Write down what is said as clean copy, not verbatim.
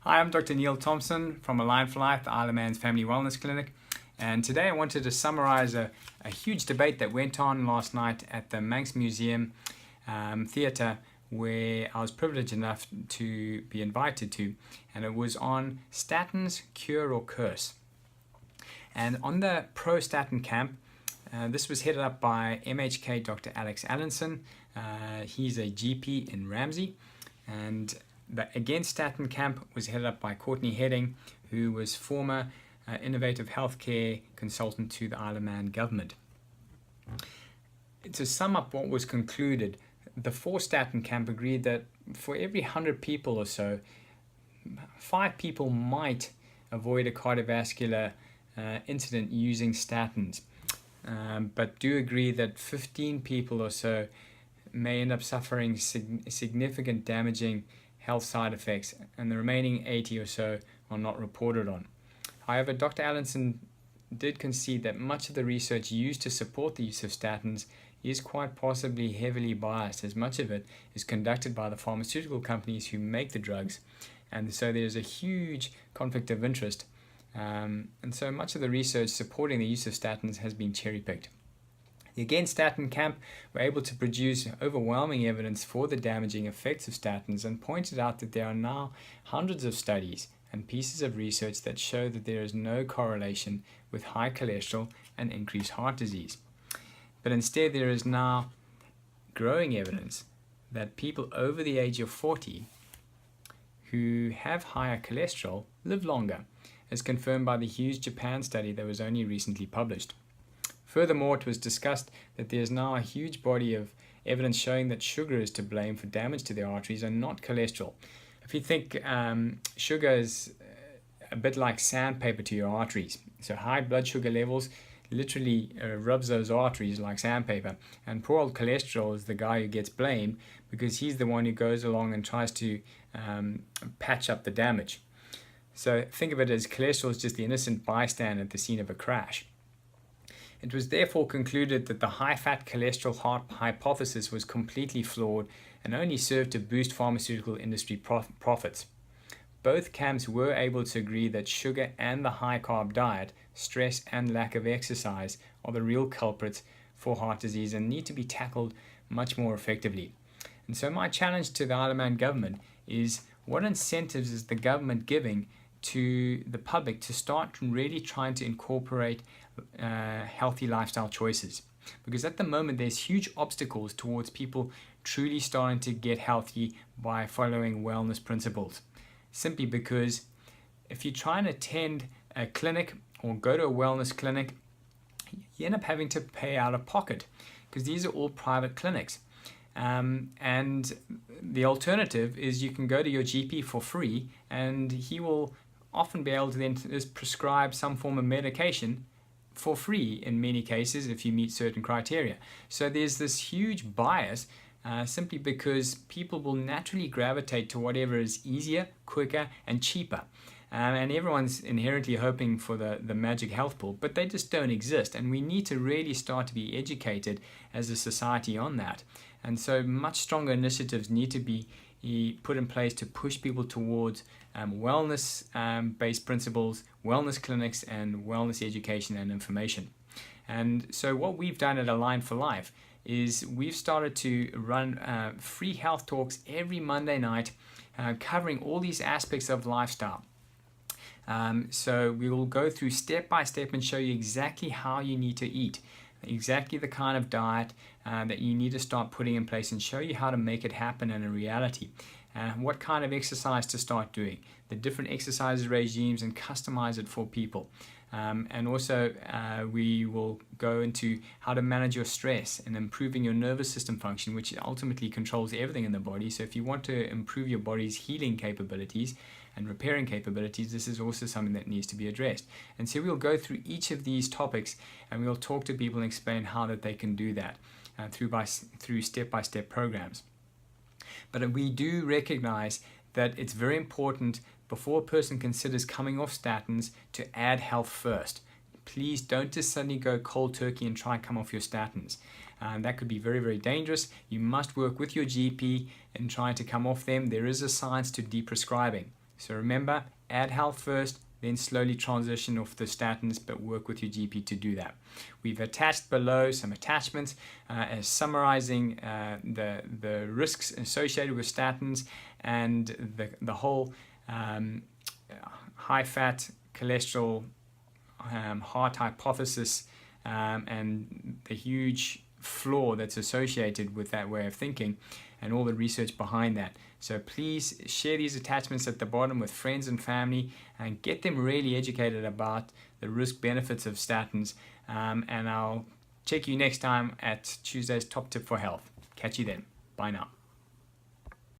Hi, I'm Dr. Neil Thompson from Align for Life, the Isle of Man's Family Wellness Clinic. And today I wanted to summarize a huge debate that went on last night at the Manx Museum Theatre, where I was privileged enough to be invited to. And it was on statins, cure or curse. And on the pro-statin camp, this was headed up by MHK Dr. Alex Allinson. He's a GP in Ramsey. And the Against Statin camp was headed up by Courtney Heading, who was former innovative healthcare consultant to the Isle of Man government. To sum up what was concluded, the for statin camp agreed that for every 100 people or so, 5 people might avoid a cardiovascular incident using statins, but do agree that 15 people or so may end up suffering significant damaging health side effects, and the remaining 80 or so are not reported on. However, Dr. Allinson did concede that much of the research used to support the use of statins is quite possibly heavily biased, as much of it is conducted by the pharmaceutical companies who make the drugs, and so there's a huge conflict of interest, and so much of the research supporting the use of statins has been cherry-picked. The Against Statin camp were able to produce overwhelming evidence for the damaging effects of statins and pointed out that there are now hundreds of studies and pieces of research that show that there is no correlation with high cholesterol and increased heart disease. But instead there is now growing evidence that people over the age of 40 who have higher cholesterol live longer, as confirmed by the huge Japan study that was only recently published. Furthermore, it was discussed that there is now a huge body of evidence showing that sugar is to blame for damage to the arteries and not cholesterol. If you think sugar is a bit like sandpaper to your arteries, so high blood sugar levels literally rubs those arteries like sandpaper, and poor old cholesterol is the guy who gets blamed because he's the one who goes along and tries to patch up the damage. So think of it as cholesterol is just the innocent bystander at the scene of a crash. It was therefore concluded that the high-fat cholesterol hypothesis was completely flawed and only served to boost pharmaceutical industry profits. Both camps were able to agree that sugar and the high-carb diet, stress and lack of exercise are the real culprits for heart disease and need to be tackled much more effectively. And so my challenge to the Isle of Man government is, what incentives is the government giving to the public to start really trying to incorporate healthy lifestyle choices? Because at the moment there's huge obstacles towards people truly starting to get healthy by following wellness principles. Simply because if you try and attend a clinic or go to a wellness clinic, you end up having to pay out of pocket because these are all private clinics. And the alternative is you can go to your GP for free, and he will often be able to then just prescribe some form of medication for free in many cases if you meet certain criteria. So there's this huge bias simply because people will naturally gravitate to whatever is easier, quicker and cheaper. And everyone's inherently hoping for the magic health pill, but they just don't exist, and we need to really start to be educated as a society on that. And so much stronger initiatives need to be put in place to push people towards wellness based principles, wellness clinics and wellness education and information. And so what we've done at Align for Life is we've started to run free health talks every Monday night covering all these aspects of lifestyle. So we will go through step by step and show you exactly how you need to eat, exactly the kind of diet that you need to start putting in place, and show you how to make it happen in a reality. What kind of exercise to start doing, the different exercise regimes, and customize it for people. And also we will go into how to manage your stress and improving your nervous system function, which ultimately controls everything in the body. So if you want to improve your body's healing capabilities and repairing capabilities, this is also something that needs to be addressed. And so we'll go through each of these topics, and we'll talk to people and explain how that they can do that through step-by-step programs. But we do recognize that it's very important before a person considers coming off statins to add health first. Please don't just suddenly go cold turkey and try and come off your statins. That could be very, very dangerous. You must work with your GP in trying to come off them. There is a science to deprescribing. So remember, add health first, then slowly transition off the statins, but work with your GP to do that. We've attached below some attachments as summarizing the risks associated with statins and the whole high fat cholesterol heart hypothesis and the huge flaw that's associated with that way of thinking and all the research behind that. So please share these attachments at the bottom with friends and family and get them really educated about the risk benefits of statins. And I'll check you next time at Tuesday's Top Tip for Health. Catch you then. Bye now.